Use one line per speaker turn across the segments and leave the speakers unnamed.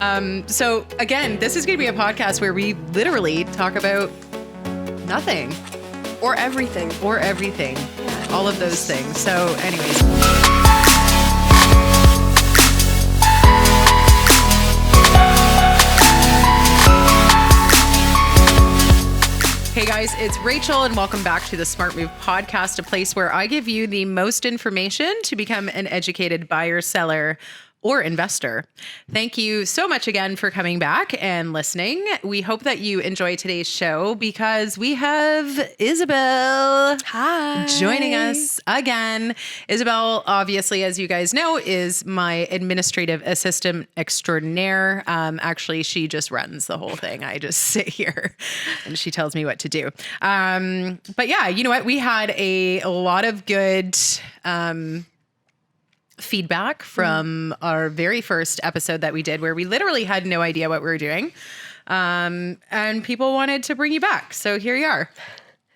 So again, this is going to be a podcast where we literally talk about nothing
or everything.
All of those things. So anyways. Hey guys, it's Rachel and welcome back to the Smart Move podcast, a place where I give you the most information to become an educated buyer, seller, or investor. Thank you so much again for coming back and listening. We hope that you enjoy today's show because we have Isabelle joining us again. Isabelle, obviously, as you guys know, is my administrative assistant extraordinaire. Actually, she just runs the whole thing. I just sit here and she tells me what to do. But yeah, you know what? We had a lot of good feedback from our very first episode that we did where we literally had no idea what we were doing. And people wanted to bring you back. So here you are.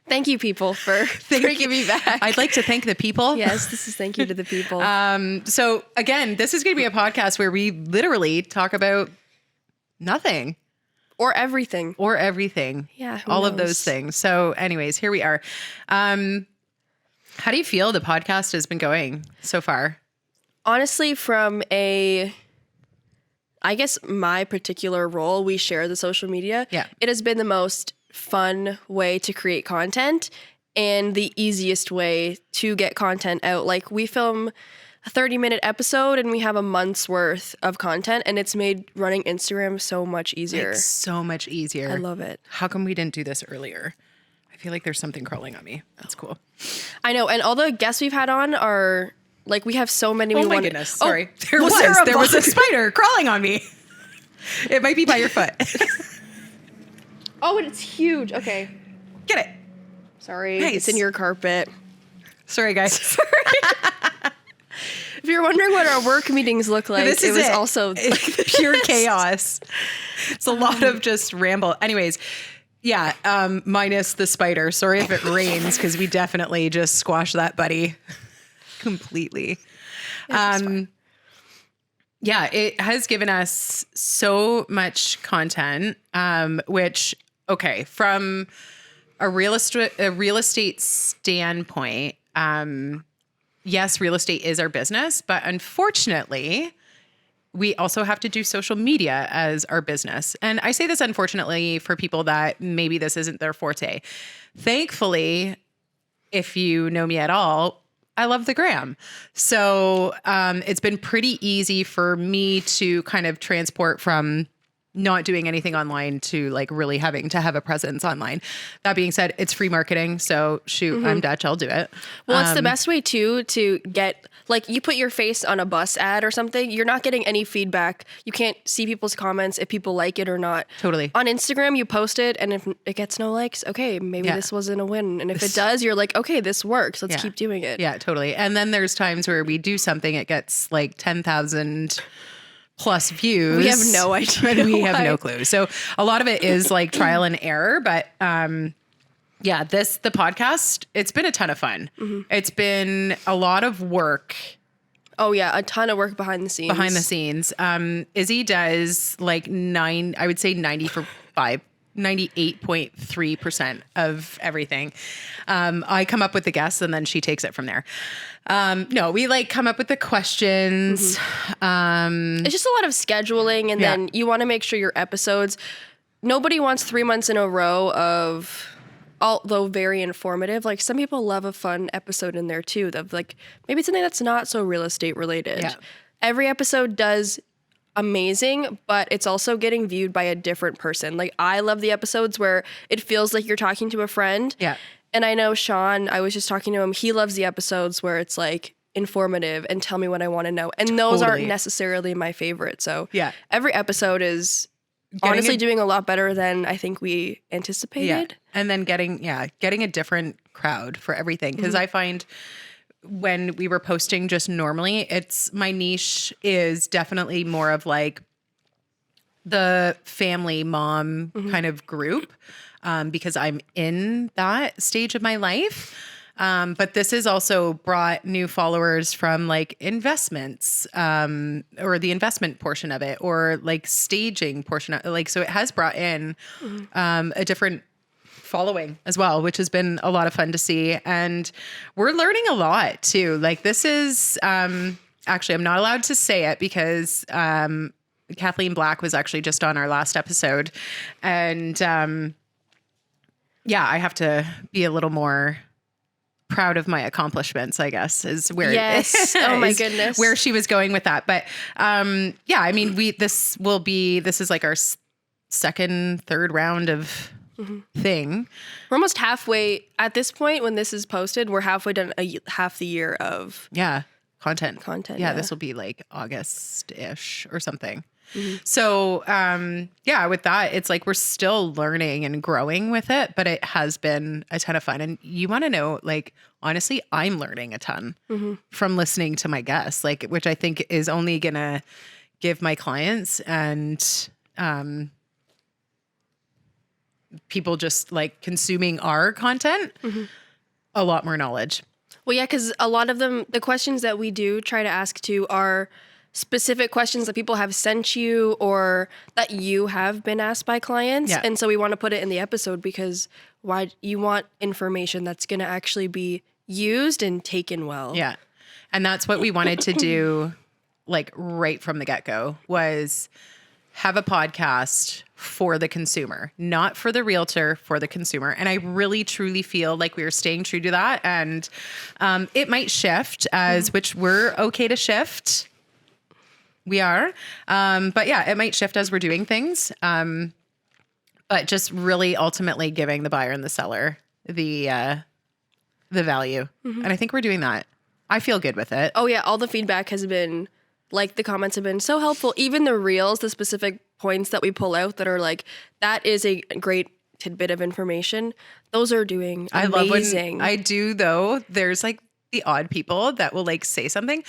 Thank you, people, for bringing me back.
I'd like to thank the people.
Yes, this is thank you to the people.
So again, this is going to be a podcast where we literally talk about nothing.
Or everything.
Yeah. All of those things. So anyways, here we are. How do you feel the podcast has been going so far?
Honestly, from I guess my particular role, we share the social media.
Yeah.
It has been the most fun way to create content and the easiest way to get content out. Like we film a 30-minute episode and we have a month's worth of content and it's made running Instagram so much easier.
It's so much easier.
I love it.
How come we didn't do this earlier? I feel like there's something crawling on me. That's cool.
I know. And all the guests we've had on are... Like, we have so many.
Oh, my goodness. Sorry. There was a spider crawling on me. It might be by your foot.
Oh, and it's huge. Okay.
Get it.
Sorry.
Nice.
It's in your carpet.
Sorry, guys.
Sorry. If you're wondering what our work meetings look like,
this is
also like
pure chaos. It's a lot of just ramble. Anyways, yeah, minus the spider. Sorry if it rains because we definitely just squashed that buddy. Completely. Yeah, it has given us so much content, which, okay, from a real estate standpoint, yes, real estate is our business, but unfortunately, we also have to do social media as our business. And I say this unfortunately for people that maybe this isn't their forte. Thankfully, if you know me at all, I love the gram. So it's been pretty easy for me to kind of transport from not doing anything online to like really having to have a presence online. That being said, it's free marketing. So shoot, I'm Dutch. I'll do it.
Well, it's the best way too to get, like you put your face on a bus ad or something, you're not getting any feedback. You can't see people's comments if people like it or not.
Totally.
On Instagram, you post it and if it gets no likes, okay, maybe this wasn't a win. And if it does, you're like, okay, this works. Let's keep doing it.
Yeah, totally. And then there's times where we do something, it gets like 10,000 plus views.
We have no idea.
We have no clue. So a lot of it is like trial and error, but yeah, the podcast, it's been a ton of fun. Mm-hmm. It's been a lot of work.
Oh yeah, a ton of work behind the scenes.
Izzy does like 98.3% of everything. I come up with the guests and then she takes it from there. No, we like come up with the questions.
Mm-hmm. It's just a lot of scheduling and then you want to make sure your episodes, nobody wants 3 months in a row of, although very informative, like some people love a fun episode in there too, of like maybe something that's not so real estate related. Yeah. Every episode does amazing, but it's also getting viewed by a different person. Like I love the episodes where it feels like you're talking to a friend. Yeah. And I know Sean, I was just talking to him, he loves the episodes where it's like informative and tell me what I want to know. And those aren't necessarily my favorite. So every episode is honestly doing a lot better than I think we anticipated.
Yeah. And then getting a different crowd for everything. Because I find when we were posting just normally, it's my niche is definitely more of like the family mom kind of group because I'm in that stage of my life. But this has also brought new followers from like investments, or the investment portion of it, or like staging portion of like, so it has brought in, a different following as well, which has been a lot of fun to see. And we're learning a lot too. Like this is, actually, I'm not allowed to say it because, Kathleen Black was actually just on our last episode. And, yeah, I have to be a little more proud of my accomplishments, I guess, is where
Yes. Oh my goodness.
where she was going with that. But yeah, I mean, this is like our second, third round of thing.
We're almost halfway at this point when this is posted. We're halfway done half the year of
content. Yeah, this will be like August-ish or something. So, yeah, with that, it's like we're still learning and growing with it, but it has been a ton of fun. And you want to know, like, honestly, I'm learning a ton from listening to my guests, like, which I think is only going to give my clients and people just like consuming our content a lot more knowledge.
Well, yeah, because a lot of them, the questions that we do try to ask to are specific questions that people have sent you or that you have been asked by clients.
Yeah.
And so we want to put it in the episode because why you want information that's going to actually be used and taken well.
Yeah. And that's what we wanted to do, like right from the get-go, was have a podcast for the consumer, not for the realtor, for the consumer. And I really truly feel like we are staying true to that. And it might shift which we're okay to shift. We are. But yeah, it might shift as we're doing things. But just really ultimately giving the buyer and the seller the value. And I think we're doing that. I feel good with it.
Oh yeah, all the feedback has been, like, the comments have been so helpful. Even the reels, the specific points that we pull out that are like, that is a great tidbit of information. Those are doing amazing.
I love when I do, though. There's like the odd people that will like say something.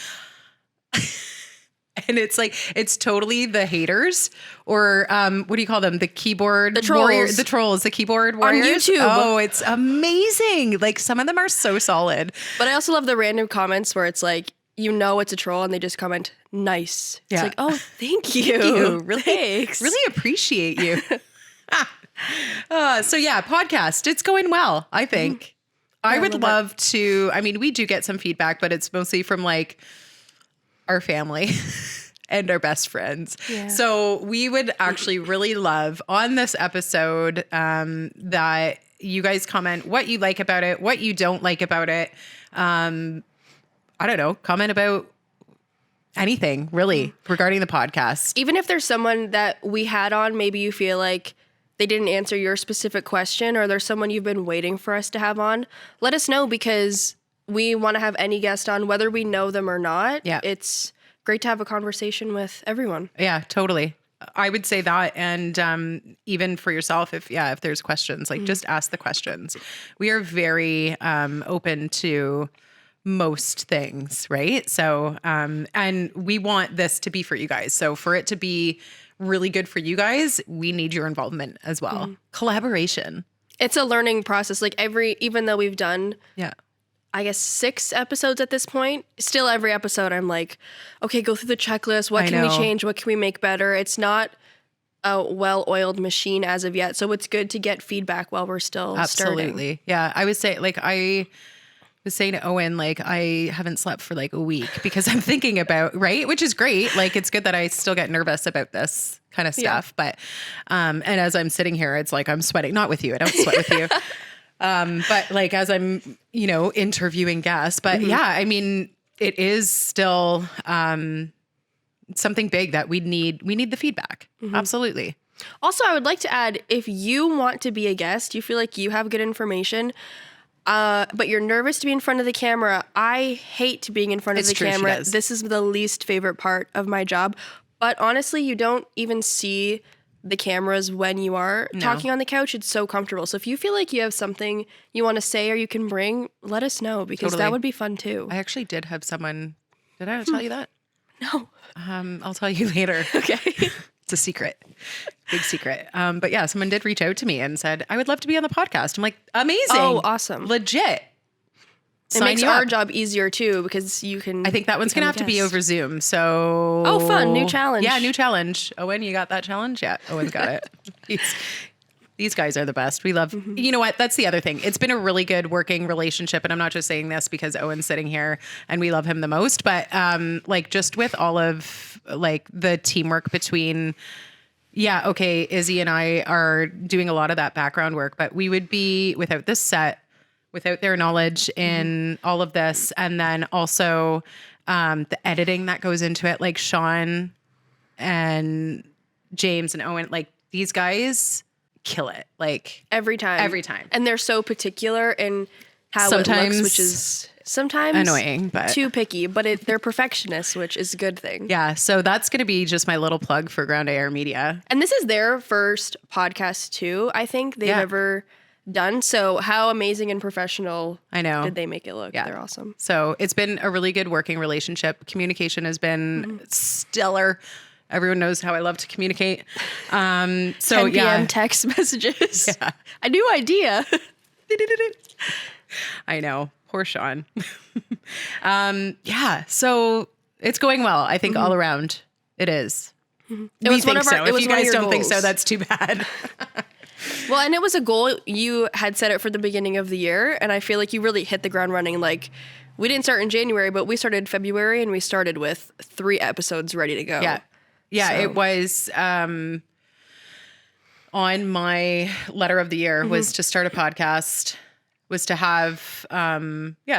And it's like, it's totally the haters or what do you call them? The keyboard warriors, the trolls, the keyboard warriors.
On YouTube.
Oh, it's amazing. Like some of them are so solid.
But I also love the random comments where it's like, you know it's a troll and they just comment, nice.
Yeah.
It's like, oh, thank you. Really, thanks.
Really appreciate you. So yeah, podcast, it's going well, I think. I would love to, I mean, we do get some feedback, but it's mostly from like our family and our best friends.
Yeah.
So we would actually really love on this episode that you guys comment what you like about it, what you don't like about it. I don't know, comment about anything really regarding the podcast.
Even if there's someone that we had on, maybe you feel like they didn't answer your specific question or there's someone you've been waiting for us to have on, let us know because we want to have any guest on, whether we know them or not.
Yeah.
It's great to have a conversation with everyone.
Yeah, totally. I would say that. And even for yourself, if there's questions, like just ask the questions. We are very open to most things, right? So, and we want this to be for you guys. So for it to be really good for you guys, we need your involvement as well. Collaboration.
It's a learning process. Like even though we've done, I guess 6 episodes at this point, still every episode I'm like, okay, go through the checklist. What can we change? What can we make better? It's not a well-oiled machine as of yet. So it's good to get feedback while we're still
Absolutely.
starting.
Yeah. I would say like I was saying to Owen, like I haven't slept for like a week because I'm thinking about, right? Which is great. Like it's good that I still get nervous about this kind of stuff. But, and as I'm sitting here, it's like I'm sweating, not with you. I don't sweat with you. But like, as I'm, interviewing guests, but yeah, I mean, it is still, something big that we need the feedback. Absolutely.
Also, I would like to add, if you want to be a guest, you feel like you have good information, but you're nervous to be in front of the camera. I hate being in front of the camera. This is the least favorite part of my job. But honestly, you don't even see the cameras when you are talking on the couch. It's so comfortable. So if you feel like you have something you want to say or you can bring, let us know because that would be fun too.
I actually did have someone. Did I tell you that?
No.
I'll tell you later.
Okay.
It's a secret. Big secret. But yeah, someone did reach out to me and said, I would love to be on the podcast. I'm like, amazing.
Oh, awesome.
Legit.
It
sign
makes
you
our
up.
job easier too because you can.
I think that one's going to have to be
guest.
over Zoom. So.
Oh, fun. New challenge.
Yeah, new challenge. Owen, you got that challenge? Yeah, Owen's got it. These guys are the best. We love, you know what? That's the other thing. It's been a really good working relationship. And I'm not just saying this because Owen's sitting here and we love him the most, but like just with all of like the teamwork between, yeah, okay, Izzy and I are doing a lot of that background work, but we would be without this set, without their knowledge in all of this. And then also the editing that goes into it, like Sean and James and Owen, like these guys kill it, like
every time. And they're so particular in how it looks, which is sometimes
annoying, but
too picky, but they're perfectionists, which is a good thing.
Yeah. So that's going to be just my little plug for Ground Air Media.
And this is their first podcast too, I think they've ever done. So how amazing and professional did they make it look? Yeah. They're awesome.
So it's been a really good working relationship. Communication has been stellar. Everyone knows how I love to communicate. So
10 p.m. text messages.
Yeah.
A new idea.
I know. Poor Sean. Yeah. So it's going well. I think all around it is.
It was one of our,
If you guys don't think so, that's too bad.
Well, and it was a goal. You had set it for the beginning of the year. And I feel like you really hit the ground running. Like we didn't start in January, but we started February and we started with 3 episodes ready to go.
Yeah. Yeah, so. It was on my letter of the year was to start a podcast, was to have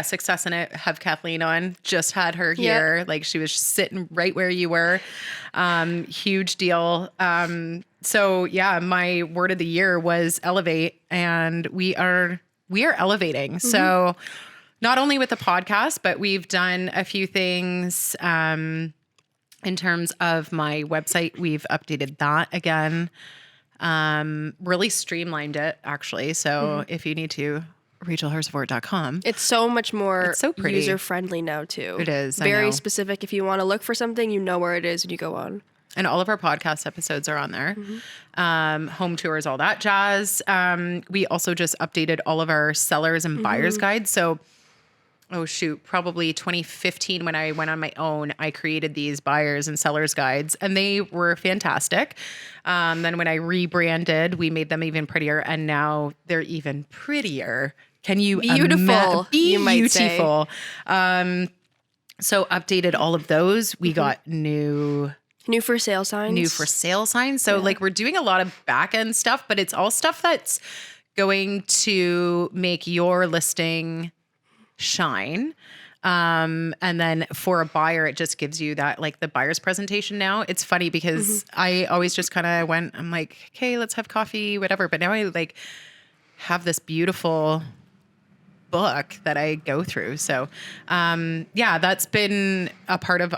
success in it, have Kathleen on, just had her here. Like she was sitting right where you were. Huge deal. So yeah, my word of the year was elevate, and we are elevating. So not only with the podcast, but we've done a few things in terms of my website. We've updated that again, really streamlined it actually. So if you need to, RachelHarsevoort.com.
It's so much more
so pretty.
User-friendly now too.
It is.
Very specific. If you want to look for something, you know where it is and you go on.
And all of our podcast episodes are on there. Home tours, all that jazz. We also just updated all of our sellers and buyers guides. So probably 2015 when I went on my own, I created these buyers and sellers guides, and they were fantastic. Then when I rebranded, we made them even prettier, and now they're even prettier. Can you
beautiful? You might say.
So updated all of those. We got new
for sale signs.
So like we're doing a lot of back end stuff, but it's all stuff that's going to make your listing shine. And then for a buyer, it just gives you that, like the buyer's presentation now. It's funny because I always just kind of I'm like, okay, let's have coffee, whatever. But now I like have this beautiful book that I go through. So, that's been a part of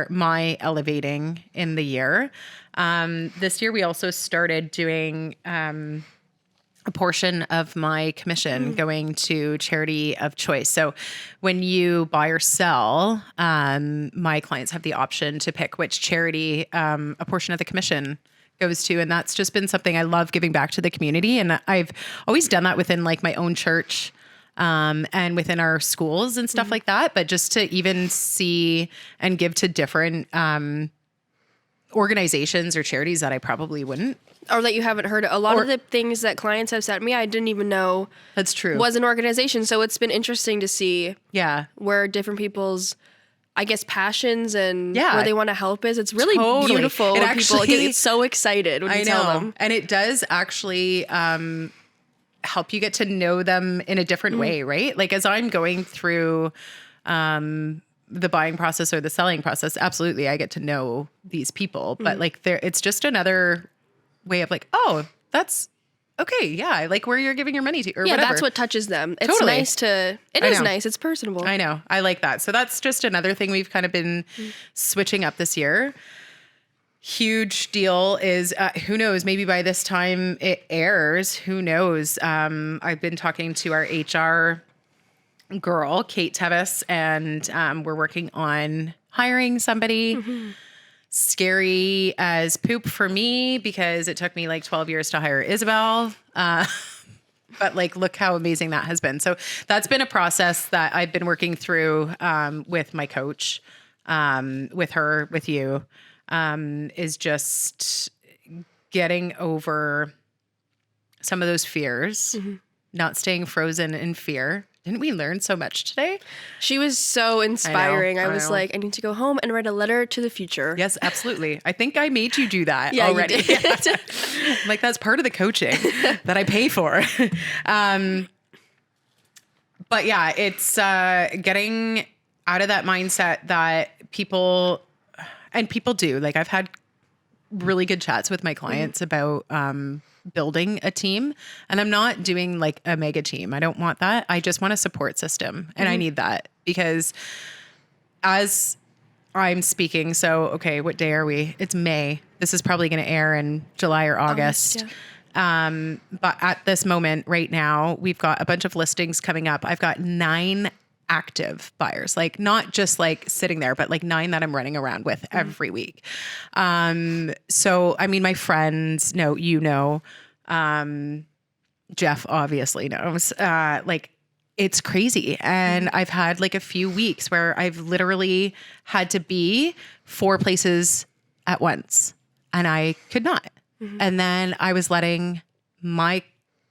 my elevating in the year. This year we also started doing, a portion of my commission going to charity of choice. So when you buy or sell, my clients have the option to pick which charity a portion of the commission goes to. And that's just been something I love giving back to the community. And I've always done that within like my own church and within our schools and stuff like that. But just to even see and give to different organizations or charities that I probably wouldn't.
Or that you haven't heard. A lot of the things that clients have sent me, I didn't even know
that's true
was an organization. So it's been interesting to see where different people's, I guess, passions and where they want to help is. It's really beautiful when people get so excited when you tell them.
And it does actually help you get to know them in a different way, right? Like as I'm going through the buying process or the selling process, absolutely, I get to know these people. But like it's just another way of like, oh, that's okay. Yeah. I like where you're giving your money to or whatever.
That's what touches them. It's nice it is nice. It's personable.
I know. I like that. So that's just another thing we've kind of been switching up this year. Huge deal is, who knows, maybe by this time it airs, who knows? I've been talking to our HR girl, Kate Tevis, and we're working on hiring somebody. Scary as poop for me because it took me like 12 years to hire Isabelle. but like, look how amazing that has been. So that's been a process that I've been working through with my coach, with her, with you, is just getting over some of those fears, not staying frozen in fear. Didn't we learn so much today?
She was so inspiring. I was
know.
like, I need to go home and write a letter to the future.
Yes, absolutely. I think I made you do that
Yeah,
already.
you did.
Yeah. Like, that's part of the coaching that I pay for. But yeah, it's getting out of that mindset that people do. Like, I've had really good chats with my clients about building a team, and I'm not doing like a mega team. I don't want that. I just want a support system, and I need that because as I'm speaking, so okay, what day are we? It's May. This is probably going to air in July or August. But at this moment right now, we've got a bunch of listings coming up. I've got 9 active buyers, like not just like sitting there, but like 9 that I'm running around with every week. So, I mean, my friends know, Jeff obviously knows, like it's crazy. And I've had like a few weeks where I've literally had to be 4 places at once and I could not. And then I was letting my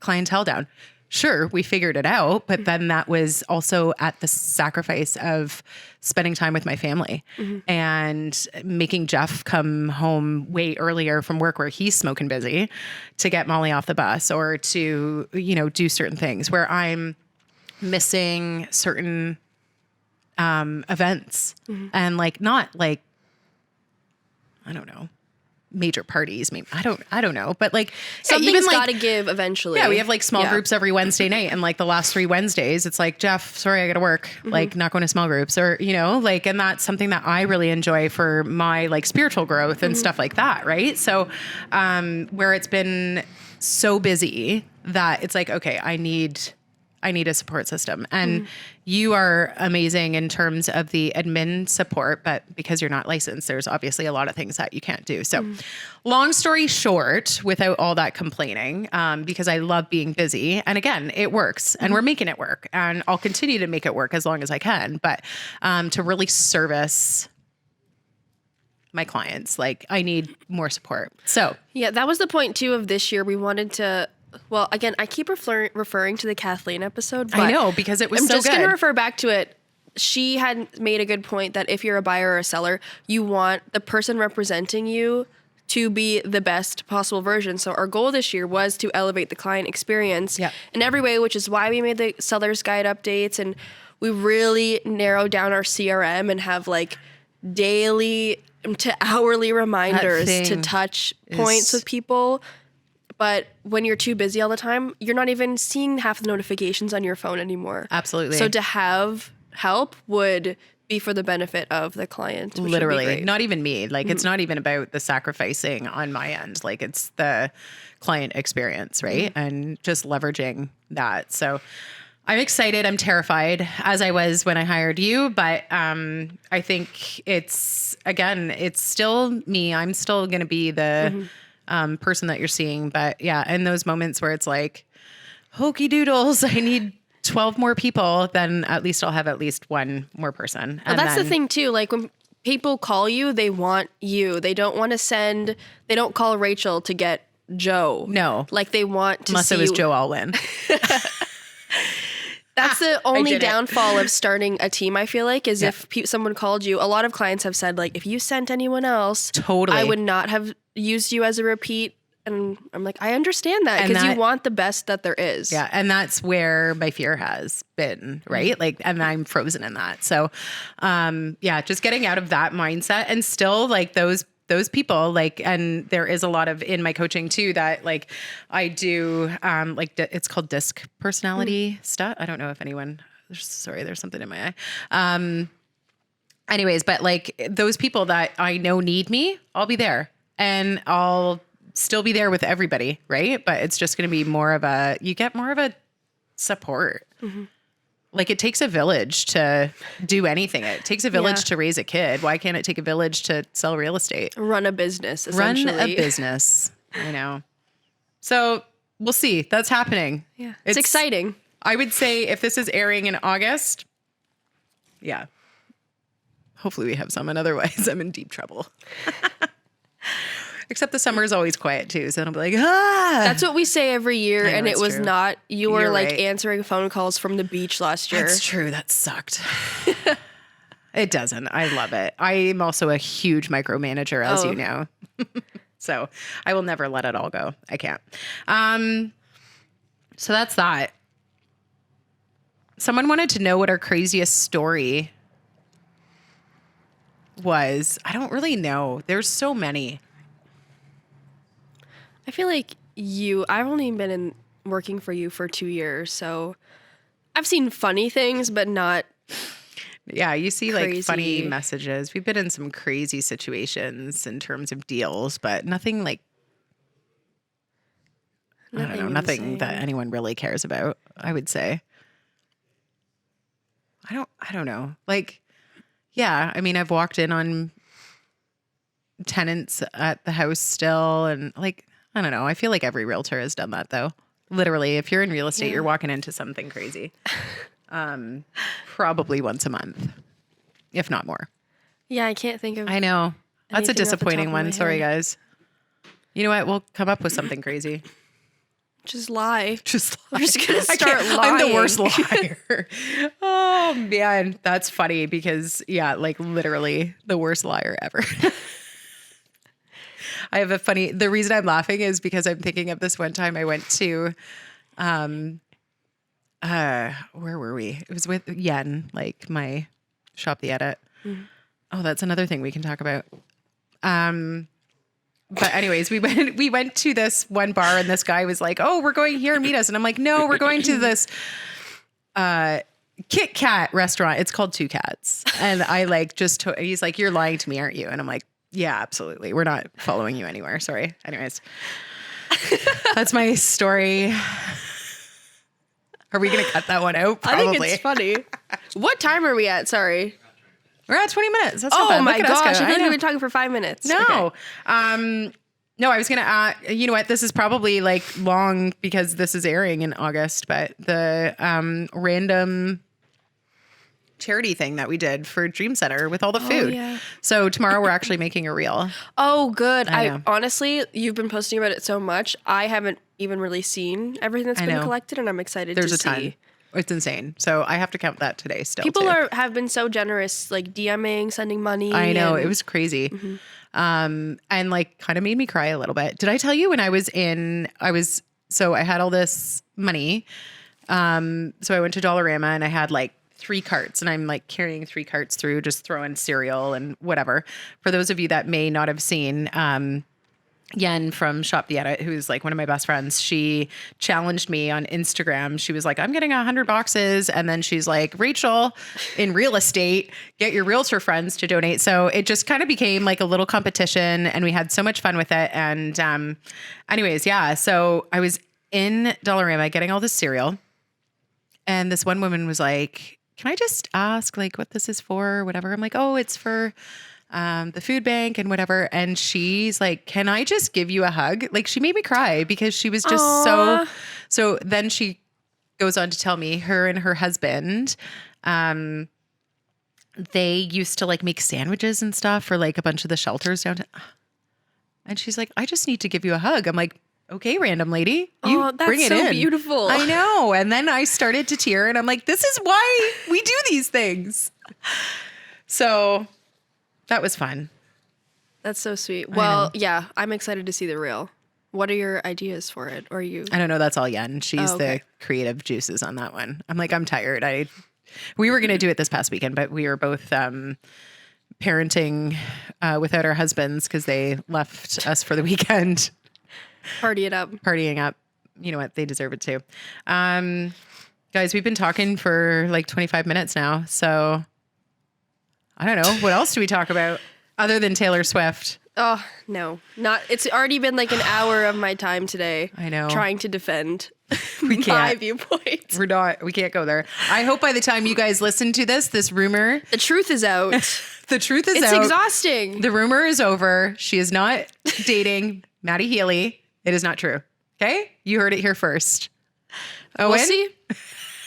clientele down. Sure, we figured it out, but then that was also at the sacrifice of spending time with my family and making Jeff come home way earlier from work where he's smoking busy to get Molly off the bus or to, do certain things where I'm missing certain events and like, not like, I don't know, major parties. Maybe I don't know, but like
Something's
like,
got to give eventually.
Yeah, we have like small groups every Wednesday night, and like the last 3 Wednesdays, it's like, Jeff, sorry, I got to work. Like, not going to small groups, or like, and that's something that I really enjoy for my like spiritual growth and stuff like that, right? So, where it's been so busy that it's like, okay, I need a support system. And you are amazing in terms of the admin support, but because you're not licensed, there's obviously a lot of things that you can't do. So long story short, without all that complaining, because I love being busy, and again, it works and we're making it work, and I'll continue to make it work as long as I can. But to really service my clients, like, I need more support. So
yeah, that was the point too of this year. We wanted to, well, again, I keep referring to the Kathleen episode. But
I know, because it was
I'm
so
just
good.
going to refer back to it. She had made a good point that if you're a buyer or a seller, you want the person representing you to be the best possible version. So our goal this year was to elevate the client experience in every way, which is why we made the seller's guide updates, and we really narrowed down our CRM and have like daily to hourly reminders to touch points with people. But when you're too busy all the time, you're not even seeing half the notifications on your phone anymore.
Absolutely.
So to have help would be for the benefit of the client.
Literally, not even me. Like, it's not even about the sacrificing on my end. Like, it's the client experience, right? And just leveraging that. So I'm excited. I'm terrified, as I was when I hired you. But I think it's still me. I'm still going to be the person that you're seeing. But yeah, in those moments where it's like, hokey doodles, I need 12 more people, then at least I'll have at least one more person.
Well, that's the thing too. Like, when people call you, they want you. They don't want to they don't call Rachel to get Joe.
No.
Like, they want to
Unless it was Joe Alwyn.
That's the only downfall of starting a team, I feel like, is if someone called you. A lot of clients have said, like, if you sent anyone else, I would not have used you as a repeat. And I'm like, I understand that, because you want the best that there is. Yeah.
And that's where my fear has been, right? Like, and I'm frozen in that. So, just getting out of that mindset, and still like those people, like, and there is a lot of in my coaching too, that like I do, it's called DISC personality stuff. I don't know if anyone, sorry, there's something in my eye. Anyways, but like those people that I know need me, I'll be there, and I'll still be there with everybody, right? But it's just going to be you get more of a support. Like, it takes a village to do anything. It takes a village to raise a kid. Why can't it take a village to sell real estate?
Run a business, essentially.
Run a business, I know. So we'll see. That's happening.
Yeah. It's exciting.
I would say if this is airing in August, yeah. Hopefully we have someone. Otherwise, I'm in deep trouble. Except the summer is always quiet too. So I'll be like,
That's what we say every year.
I know,
And it
it's
was
true.
not, you were
You're
like
right.
answering phone calls from the beach last year.
That's true. That sucked. It doesn't. I love it. I'm also a huge micromanager, as you know. So I will never let it all go. I can't. So that's that. Someone wanted to know what our craziest story was. I don't really know. There's so many.
I feel like I've only been working for you for 2 years, so I've seen funny things, but not.
Yeah, you see like
Crazy.
funny messages. We've been in some crazy situations in terms of deals, but nothing like, I don't know, nothing
insane.
that anyone really cares about, I would say. I don't know. Like, yeah, I mean, I've walked in on tenants at the house still, and like, I don't know. I feel like every realtor has done that though. Literally, if you're in real estate, you're walking into something crazy. Probably once a month, if not more.
Yeah, I can't think of.
I know. That's a
Anything off the top
disappointing
of
one.
my
Sorry,
head.
guys. You know what? We'll come up with something crazy.
Just lie.
Just
I'm just gonna
I
start
can't- I'm the
lying.
worst liar. Oh man, that's funny because yeah, like literally the worst liar ever. I have the reason I'm laughing is because I'm thinking of this one time I went to, where were we? It was with Yen, like my shop, the edit. Oh, that's another thing we can talk about. But anyways, we went to this one bar and this guy was like, "Oh, we're going here, meet us." And I'm like, "No, we're going to this Kit Kat restaurant. It's called Two Cats." And I like he's like, "You're lying to me, aren't you?" And I'm like, "Yeah, absolutely. We're not following you anywhere. Sorry." Anyways, that's my story. Are we going to cut that one out? Probably.
I think it's funny. What time are we at? Sorry.
We're at 20 minutes. That's not
Oh
bad.
my
Look at us
gosh!
go.
I thought
know.
we were talking for 5 minutes.
No.
Okay.
No, I was going to you know what? This is probably like long because this is airing in August, but the random charity thing that we did for Dream Center with all the food.
yeah.
So tomorrow we're actually making a reel.
Oh, good.
I
I
know.
honestly, you've been posting about it so much. I haven't even really seen everything that's
I
been
know.
collected, and I'm excited
There's
to
a ton.
see.
It's insane. So I have to count that today still.
People
too.
have been so generous, like DMing, sending money.
I know.
and-
It was crazy. And like kind of made me cry a little bit. Did I tell you when so I had all this money. So I went to Dollarama and I had like 3 carts and I'm like carrying 3 carts through, just throwing cereal and whatever. For those of you that may not have seen, Yen from Shop the Edit, who's like one of my best friends, she challenged me on Instagram. She was like, "I'm getting 100 boxes." And then she's like, "Rachel, in real estate, get your realtor friends to donate." So it just kind of became like a little competition and we had so much fun with it. And anyways, yeah. So I was in Dollarama getting all this cereal. And this one woman was like, "Can I just ask like what this is for or whatever?" I'm like, "Oh, it's for the food bank and whatever." And she's like, "Can I just give you a hug?" Like she made me cry because she was just so then she goes on to tell me her and her husband, they used to like make sandwiches and stuff for like a bunch of the shelters downtown. And she's like, "I just need to give you a hug." I'm like, "Okay, random lady, you
that's
bring it
so
in."
beautiful.
I know. And then I started to tear and I'm like, this is why we do these things. So that was fun.
That's so sweet. Well, yeah, I'm excited to see the reel. What are your ideas for it? Or you?
I don't know. That's all Yen. She's
okay.
the creative juices on that one. I'm like, I'm tired. We were going to do it this past weekend, but we were both parenting without our husbands because they left us for the weekend.
Party it up.
Partying up. You know what? They deserve it too. Guys, we've been talking for like 25 minutes now. So I don't know. What else do we talk about other than Taylor Swift?
Oh, no. It's already been like an hour of my time today.
I know.
Trying to defend
We
my
can't.
viewpoint.
We can't go there. I hope by the time you guys listen to this rumor,
The truth is out.
the truth is
It's
out.
exhausting.
The rumor is over. She is not dating Maddie Healy. It is not true. Okay? You heard it here first.
We'll
Owen?
see.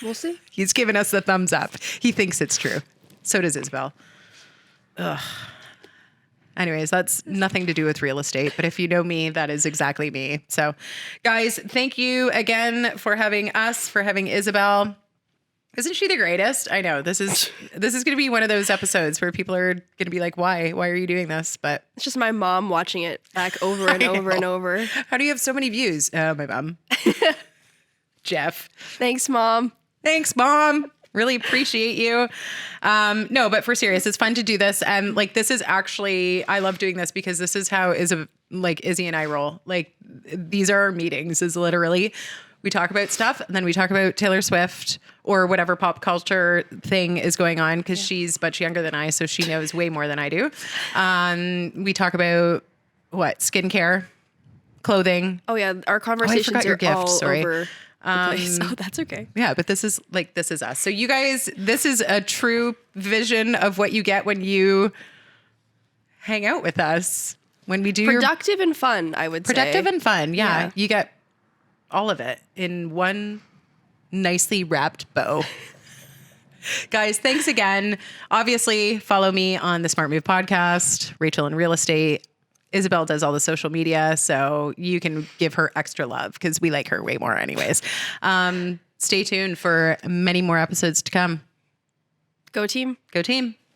We'll see.
He's giving us the thumbs up. He thinks it's true. So does Isabelle. Ugh. Anyways, that's nothing to do with real estate, but if you know me, that is exactly me. So, guys, thank you again for having us, for having Isabelle. Isn't she the greatest? I know this is going to be one of those episodes where people are going to be like, "Why are you doing this?" But
It's just my mom watching it back over and over and over.
how do you have so many views? Oh, my mom, Jeff.
Thanks, Mom.
Thanks, Mom. Really appreciate you. No, but for serious, it's fun to do this. And like, this is actually, I love doing this because this is how Izzy and I roll. Like, these are our meetings, is literally, we talk about stuff and then we talk about Taylor Swift or whatever pop culture thing is going on because she's much younger than I, so she knows way more than I do. We talk about skincare, clothing.
Oh yeah, our conversations
your
are
gift,
all
sorry.
over the place. Oh, that's okay.
Yeah, but this is us. So you guys, this is a true vision of what you get when you hang out with us. When we do
Productive and fun, I would say.
productive and fun. Yeah, you get all of it in one nicely wrapped bow. Guys, thanks again. Obviously, follow me on the Smart Move podcast, Rachel in Real Estate. Isabelle does all the social media, so you can give her extra love because we like her way more anyways. Stay tuned for many more episodes to come.
Go team.
Go team.